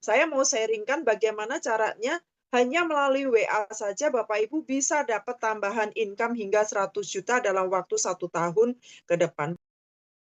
Saya mau sharingkan bagaimana caranya hanya melalui WA saja Bapak Ibu bisa dapat tambahan income hingga 100 juta dalam waktu 1 tahun ke depan.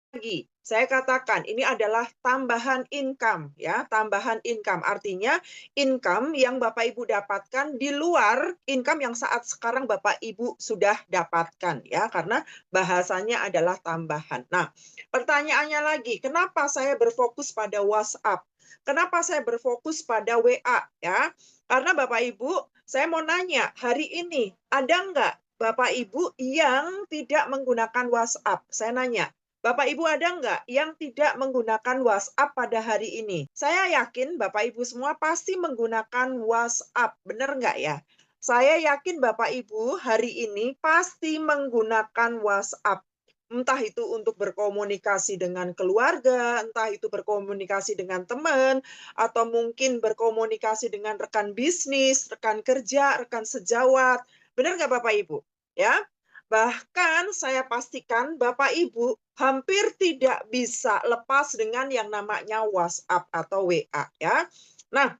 Lagi, saya katakan ini adalah tambahan income ya, tambahan income. Artinya income yang Bapak Ibu dapatkan di luar income yang saat sekarang Bapak Ibu sudah dapatkan ya, karena bahasanya adalah tambahan. Nah, pertanyaannya lagi, kenapa saya berfokus pada WhatsApp? Kenapa saya berfokus pada WA ya? Karena Bapak Ibu, saya mau nanya, hari ini ada nggak Bapak Ibu yang tidak menggunakan WhatsApp? Saya nanya, Bapak Ibu ada nggak yang tidak menggunakan WhatsApp pada hari ini? Saya yakin Bapak Ibu semua pasti menggunakan WhatsApp, benar nggak ya? Saya yakin Bapak Ibu hari ini pasti menggunakan WhatsApp. Entah itu untuk berkomunikasi dengan keluarga, entah itu berkomunikasi dengan teman, atau mungkin berkomunikasi dengan rekan bisnis, rekan kerja, rekan sejawat. Benar nggak Bapak Ibu? Ya, bahkan saya pastikan Bapak Ibu hampir tidak bisa lepas dengan yang namanya WhatsApp atau WA ya. Nah,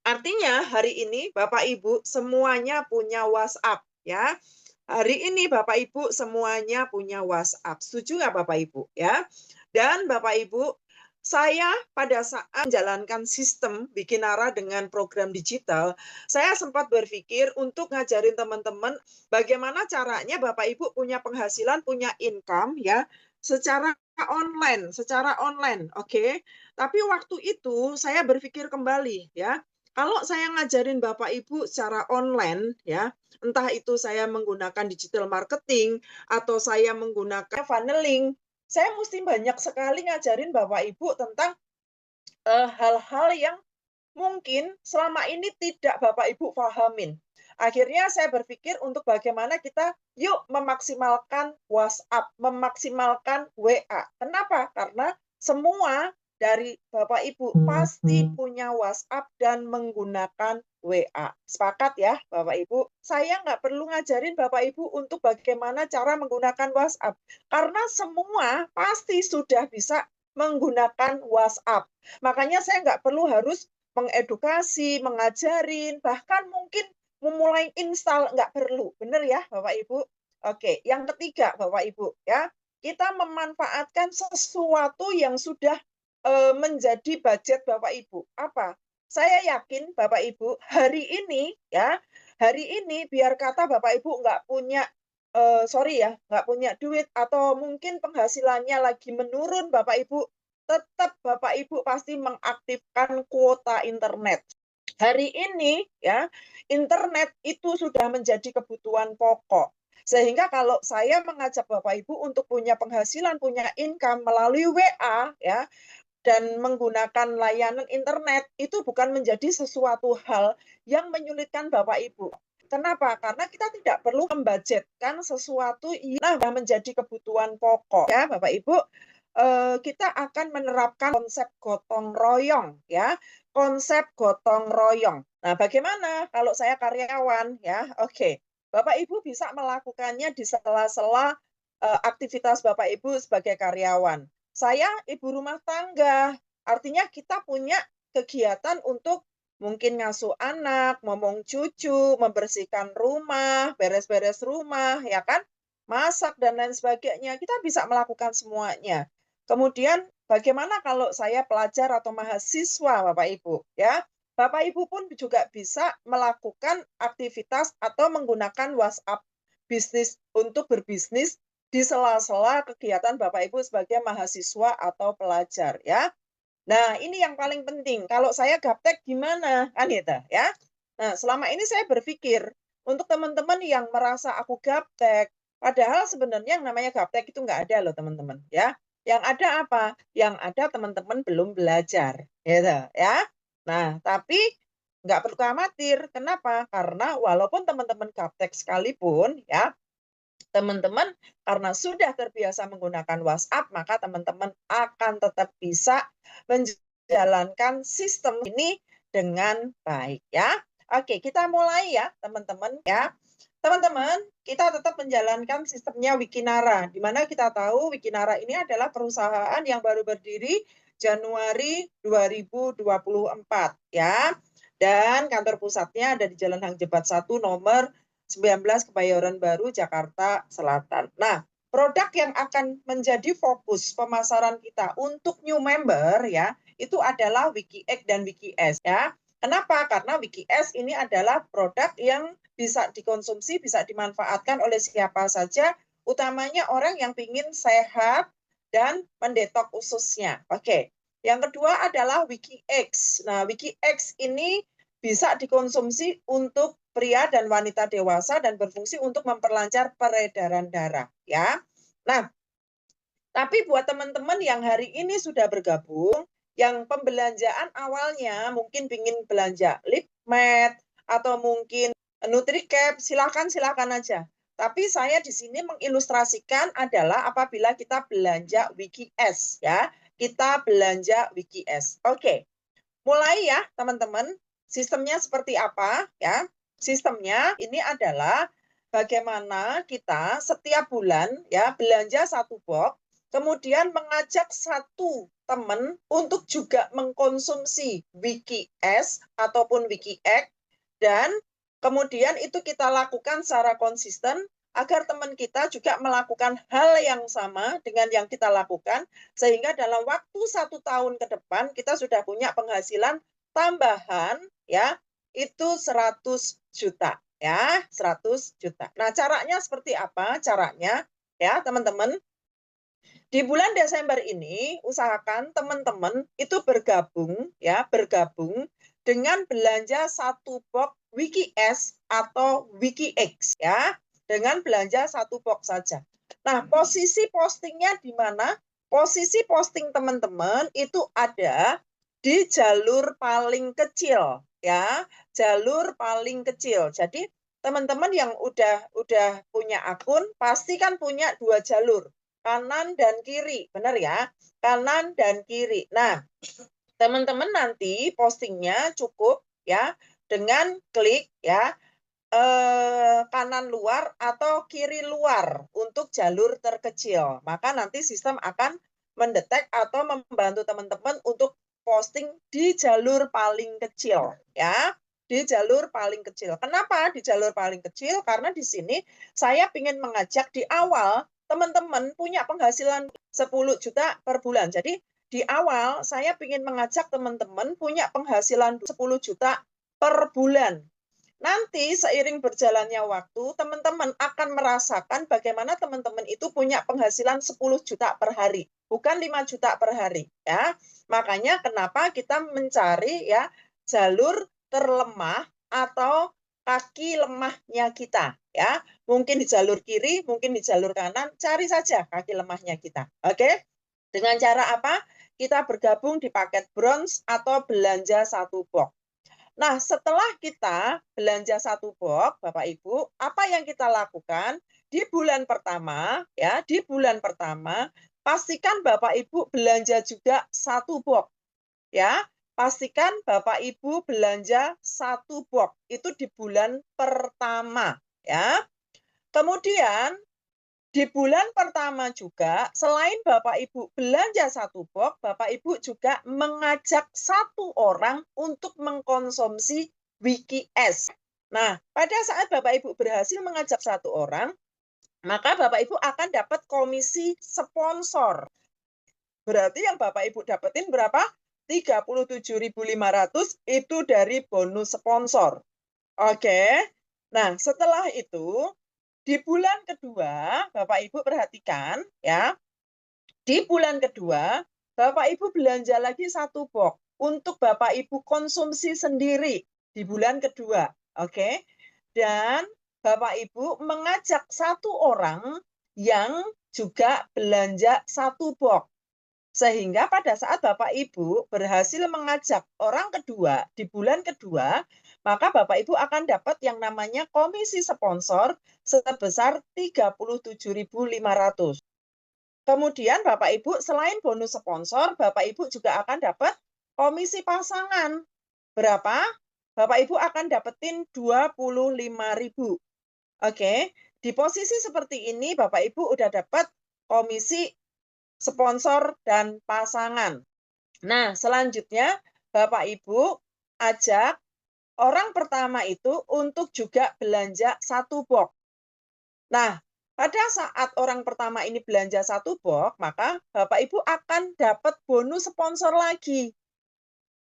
artinya hari ini Bapak Ibu semuanya punya WhatsApp ya. Hari ini Bapak Ibu semuanya punya WhatsApp. Setuju nggak Bapak Ibu ya? Dan Bapak Ibu, saya pada saat menjalankan sistem Bikinara dengan program digital, saya sempat berpikir untuk ngajarin teman-teman bagaimana caranya Bapak Ibu punya penghasilan, punya income ya, secara online, oke. Tapi waktu itu saya berpikir kembali ya, kalau saya ngajarin Bapak Ibu secara online ya, entah itu saya menggunakan digital marketing atau saya menggunakan funneling, saya mesti banyak sekali ngajarin Bapak Ibu tentang hal-hal yang mungkin selama ini tidak Bapak Ibu pahamin. Akhirnya saya berpikir untuk bagaimana kita yuk memaksimalkan WhatsApp, memaksimalkan WA. Kenapa? Karena semua dari Bapak Ibu pasti punya WhatsApp dan menggunakan WA. Sepakat ya Bapak Ibu? Saya nggak perlu ngajarin Bapak Ibu untuk bagaimana cara menggunakan WhatsApp. Karena semua pasti sudah bisa menggunakan WhatsApp. Makanya saya nggak perlu harus mengedukasi, mengajarin, bahkan mungkin memulai install nggak perlu. Benar ya Bapak Ibu? Oke, yang ketiga Bapak Ibu ya, kita memanfaatkan sesuatu yang sudah menjadi budget Bapak Ibu. Apa? Saya yakin Bapak Ibu hari ini ya, hari ini biar kata Bapak Ibu nggak punya sorry ya, nggak punya duit atau mungkin penghasilannya lagi menurun Bapak Ibu, tetap Bapak Ibu pasti mengaktifkan kuota internet. Hari ini ya, internet itu sudah menjadi kebutuhan pokok. Sehingga kalau saya mengajak Bapak Ibu untuk punya penghasilan, punya income melalui WA ya, dan menggunakan layanan internet itu bukan menjadi sesuatu hal yang menyulitkan Bapak Ibu. Kenapa? Karena kita tidak perlu membudgetkan sesuatu yang menjadi kebutuhan pokok ya Bapak Ibu. Kita akan menerapkan konsep gotong royong ya, konsep gotong royong. Nah, bagaimana kalau saya karyawan ya? Oke. Bapak Ibu bisa melakukannya di sela-sela aktivitas Bapak Ibu sebagai karyawan. Saya ibu rumah tangga, artinya kita punya kegiatan untuk mungkin ngasuh anak, ngomong cucu, membersihkan rumah, beres-beres rumah, ya kan? Masak dan lain sebagainya. Kita bisa melakukan semuanya. Kemudian bagaimana kalau saya pelajar atau mahasiswa, Bapak Ibu, ya? Bapak Ibu pun juga bisa melakukan aktivitas atau menggunakan WhatsApp bisnis untuk berbisnis di sela-sela kegiatan Bapak Ibu sebagai mahasiswa atau pelajar ya. Nah, ini yang paling penting. Kalau saya gaptek gimana? Kan gitu ya. Nah, selama ini saya berpikir untuk teman-teman yang merasa aku gaptek, padahal sebenarnya yang namanya gaptek itu nggak ada loh teman-teman ya. Yang ada apa? Yang ada teman-teman belum belajar, gitu ya. Nah, tapi nggak perlu khawatir. Kenapa? Karena walaupun teman-teman gaptek sekalipun ya, teman-teman karena sudah terbiasa menggunakan WhatsApp, maka teman-teman akan tetap bisa menjalankan sistem ini dengan baik ya. Oke, kita mulai ya teman-teman ya. Teman-teman, kita tetap menjalankan sistemnya Wikinara, di mana kita tahu Wikinara ini adalah perusahaan yang baru berdiri Januari 2024 ya. Dan kantor pusatnya ada di Jalan Hang Jebat 1 nomor 19 Kebayoran Baru, Jakarta Selatan. Nah, produk yang akan menjadi fokus pemasaran kita untuk new member ya, itu adalah WikiX dan WikiS ya. Kenapa? Karena WikiS ini adalah produk yang bisa dikonsumsi, bisa dimanfaatkan oleh siapa saja, utamanya orang yang ingin sehat dan mendetok ususnya. Oke. Yang kedua adalah WikiX. Nah, WikiX ini bisa dikonsumsi untuk pria dan wanita dewasa dan berfungsi untuk memperlancar peredaran darah ya. Nah, tapi buat teman-teman yang hari ini sudah bergabung, yang pembelanjaan awalnya mungkin ingin belanja lip matte atau mungkin NutriCap, silakan aja. Tapi saya di sini mengilustrasikan adalah apabila kita belanja WikiS ya. Kita belanja WikiS. Oke. Mulai ya, teman-teman. Sistemnya seperti apa ya? Sistemnya ini adalah bagaimana kita setiap bulan ya belanja satu box, kemudian mengajak satu teman untuk juga mengkonsumsi WikiS ataupun WikiX, dan kemudian itu kita lakukan secara konsisten agar teman kita juga melakukan hal yang sama dengan yang kita lakukan, sehingga dalam waktu 1 tahun ke depan kita sudah punya penghasilan tambahan ya, itu 100 juta ya, 100 juta. Nah, caranya seperti apa? Caranya ya, teman-teman, di bulan Desember ini usahakan teman-teman itu bergabung ya, bergabung dengan belanja satu box WikiS atau WikiX ya, dengan belanja satu box saja. Nah, posisi postingnya di mana? Posisi posting teman-teman itu ada di jalur paling kecil ya, jalur paling kecil. Jadi teman-teman yang udah punya akun pasti kan punya 2 jalur, kanan dan kiri, benar ya? Kanan dan kiri. Nah, teman-teman nanti postingnya cukup ya dengan klik ya kanan luar atau kiri luar untuk jalur terkecil. Maka nanti sistem akan mendetek atau membantu teman-teman untuk posting di jalur paling kecil ya. Di jalur paling kecil. Kenapa di jalur paling kecil? Karena di sini saya ingin mengajak di awal teman-teman punya penghasilan 10 juta per bulan. Jadi di awal saya ingin mengajak teman-teman punya penghasilan 10 juta per bulan. Nanti seiring berjalannya waktu, teman-teman akan merasakan bagaimana teman-teman itu punya penghasilan 10 juta per hari, bukan 5 juta per hari ya. Makanya kenapa kita mencari ya jalur terlemah atau kaki lemahnya kita ya. Mungkin di jalur kiri, mungkin di jalur kanan, cari saja kaki lemahnya kita. Oke? Dengan cara apa? Kita bergabung di paket bronze atau belanja satu box. Nah, setelah kita belanja satu box, Bapak Ibu, apa yang kita lakukan di bulan pertama, ya, di bulan pertama, pastikan Bapak Ibu belanja juga satu box, ya. Pastikan Bapak Ibu belanja satu box, itu di bulan pertama, ya. Kemudian di bulan pertama juga, selain Bapak Ibu belanja satu box, Bapak Ibu juga mengajak satu orang untuk mengkonsumsi WikiS. Nah, pada saat Bapak Ibu berhasil mengajak satu orang, maka Bapak Ibu akan dapat komisi sponsor. Berarti yang Bapak Ibu dapetin berapa? 37.500 itu dari bonus sponsor. Oke. Nah, setelah itu di bulan kedua, Bapak Ibu perhatikan ya, di bulan kedua, Bapak Ibu belanja lagi satu box untuk Bapak Ibu konsumsi sendiri di bulan kedua. Oke. Dan Bapak Ibu mengajak satu orang yang juga belanja satu box. Sehingga pada saat Bapak Ibu berhasil mengajak orang kedua di bulan kedua, maka Bapak Ibu akan dapat yang namanya komisi sponsor sebesar 37.500. Kemudian Bapak Ibu selain bonus sponsor, Bapak Ibu juga akan dapat komisi pasangan. Berapa? Bapak Ibu akan dapetin 25.000. Oke, di posisi seperti ini Bapak Ibu udah dapat komisi sponsor dan pasangan. Nah, selanjutnya Bapak Ibu ajak orang pertama itu untuk juga belanja 1 box. Nah, pada saat orang pertama ini belanja 1 box, maka Bapak Ibu akan dapat bonus sponsor lagi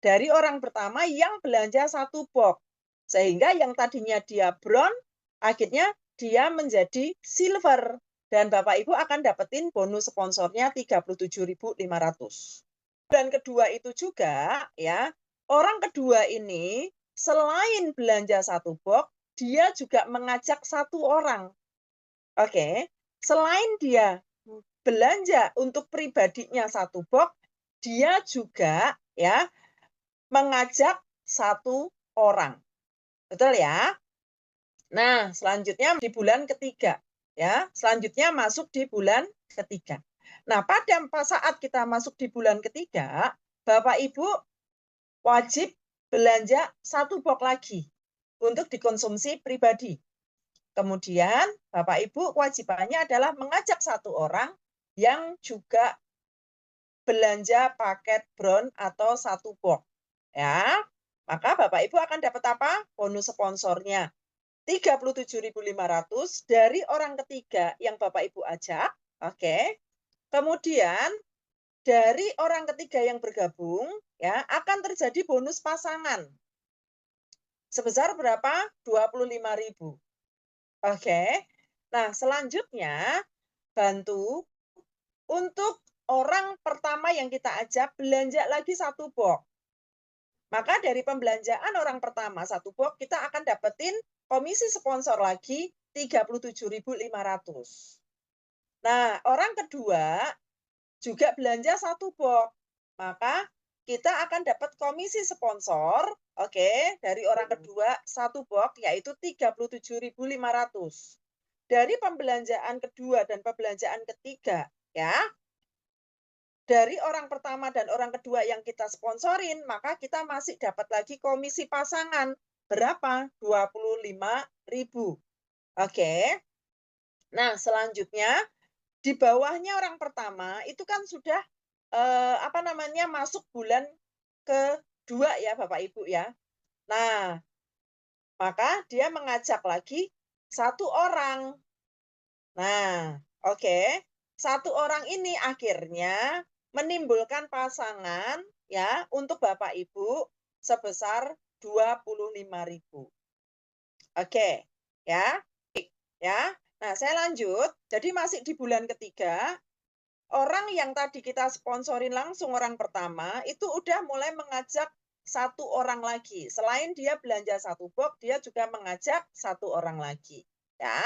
dari orang pertama yang belanja 1 box. Sehingga yang tadinya dia bronze, akhirnya dia menjadi silver. Dan Bapak Ibu akan dapetin bonus sponsornya 37.500. Bulan kedua itu juga ya, orang kedua ini selain belanja 1 box, dia juga mengajak 1 orang. Oke, selain dia belanja untuk pribadinya 1 box, dia juga ya mengajak 1 orang. Betul ya? Nah, selanjutnya di bulan ketiga ya. Selanjutnya masuk di bulan ketiga. Nah, pada saat kita masuk di bulan ketiga, Bapak Ibu wajib belanja 1 box lagi untuk dikonsumsi pribadi. Kemudian Bapak Ibu kewajibannya adalah mengajak 1 orang yang juga belanja paket bron atau 1 box. Ya, maka Bapak Ibu akan dapat apa? Bonus sponsornya 37.500 dari orang ketiga yang Bapak Ibu ajak. Oke. Kemudian dari orang ketiga yang bergabung ya akan terjadi bonus pasangan sebesar berapa? 25.000. Oke. Nah, selanjutnya bantu untuk orang pertama yang kita ajak belanja lagi 1 box. Maka dari pembelanjaan orang pertama 1 box, kita akan dapetin komisi sponsor lagi 37.500. Nah, orang kedua juga belanja 1 box. Maka kita akan dapat komisi sponsor, oke, dari orang kedua 1 box yaitu 37.500. Dari pembelanjaan kedua dan pembelanjaan ketiga, ya. Dari orang pertama dan orang kedua yang kita sponsorin, maka kita masih dapat lagi komisi pasangan. Berapa? 25.000. Oke. Nah, selanjutnya di bawahnya orang pertama itu kan sudah masuk bulan kedua ya Bapak Ibu ya. Nah, maka dia mengajak lagi 1 orang. Nah, oke. 1 orang ini akhirnya menimbulkan pasangan ya untuk Bapak Ibu sebesar 25.000. Oke, ya. Ya. Nah, saya lanjut. Jadi masih di bulan ketiga, orang yang tadi kita sponsorin langsung orang pertama itu udah mulai mengajak 1 orang lagi. Selain dia belanja 1 box, dia juga mengajak 1 orang lagi. Ya,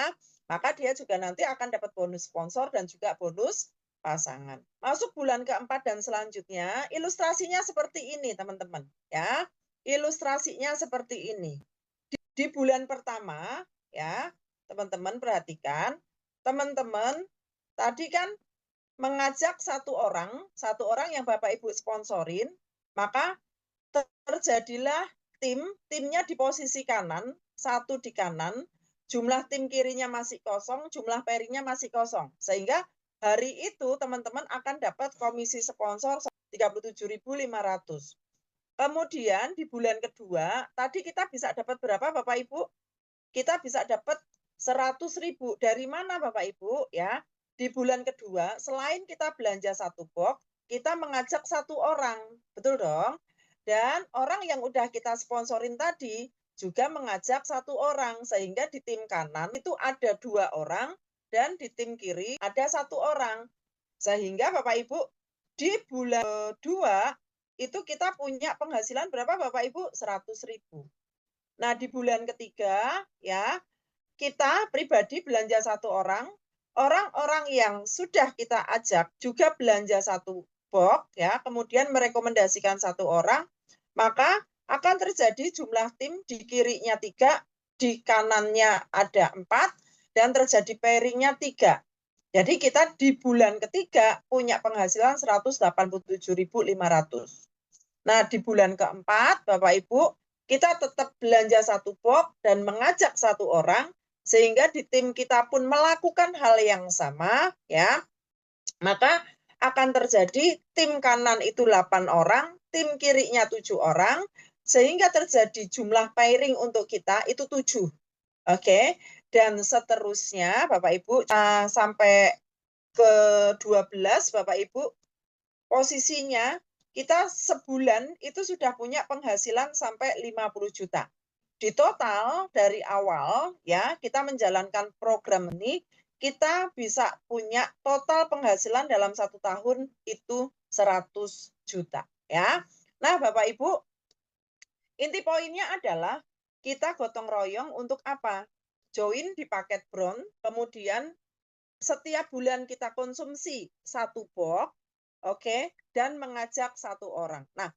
maka dia juga nanti akan dapat bonus sponsor dan juga bonus pasangan. Masuk bulan keempat dan selanjutnya, ilustrasinya seperti ini, teman-teman. Ya, ilustrasinya seperti ini. Di bulan pertama, ya, teman-teman perhatikan, teman-teman tadi kan mengajak 1 orang yang Bapak Ibu sponsorin, maka terjadilah timnya di posisi kanan, 1 di kanan, jumlah tim kirinya masih kosong, jumlah pairingnya masih kosong. Sehingga hari itu teman-teman akan dapat komisi sponsor 37.500. Kemudian di bulan kedua, tadi kita bisa dapat berapa Bapak Ibu? Kita bisa dapat 100.000. Dari mana Bapak Ibu? Ya, di bulan kedua, selain kita belanja 1 box, kita mengajak 1 orang. Betul dong? Dan orang yang udah kita sponsorin tadi juga mengajak 1 orang. Sehingga di tim kanan itu ada 2 orang dan di tim kiri ada 1 orang. Sehingga Bapak Ibu di bulan kedua itu kita punya penghasilan berapa Bapak Ibu? 100.000. Nah, di bulan ketiga ya, kita pribadi belanja 1 orang, orang-orang yang sudah kita ajak juga belanja 1 box ya, kemudian merekomendasikan 1 orang, maka akan terjadi jumlah tim di kirinya 3, di kanannya ada 4, dan terjadi pairingnya 3. Jadi kita di bulan ketiga punya penghasilan 187.500. Nah, di bulan keempat, Bapak Ibu, kita tetap belanja 1 box dan mengajak 1 orang, sehingga di tim kita pun melakukan hal yang sama, ya. Maka akan terjadi tim kanan itu 8 orang, tim kirinya 7 orang, sehingga terjadi jumlah pairing untuk kita itu 7. Oke, dan seterusnya Bapak Ibu sampai ke 12 Bapak Ibu, posisinya kita sebulan itu sudah punya penghasilan sampai 50 juta. Di total dari awal ya, kita menjalankan program ini, kita bisa punya total penghasilan dalam 1 tahun itu 100 juta ya. Nah, Bapak Ibu, inti poinnya adalah kita gotong royong untuk apa? Join di paket Bron, kemudian setiap bulan kita konsumsi 1 box, oke, dan mengajak 1 orang. Nah,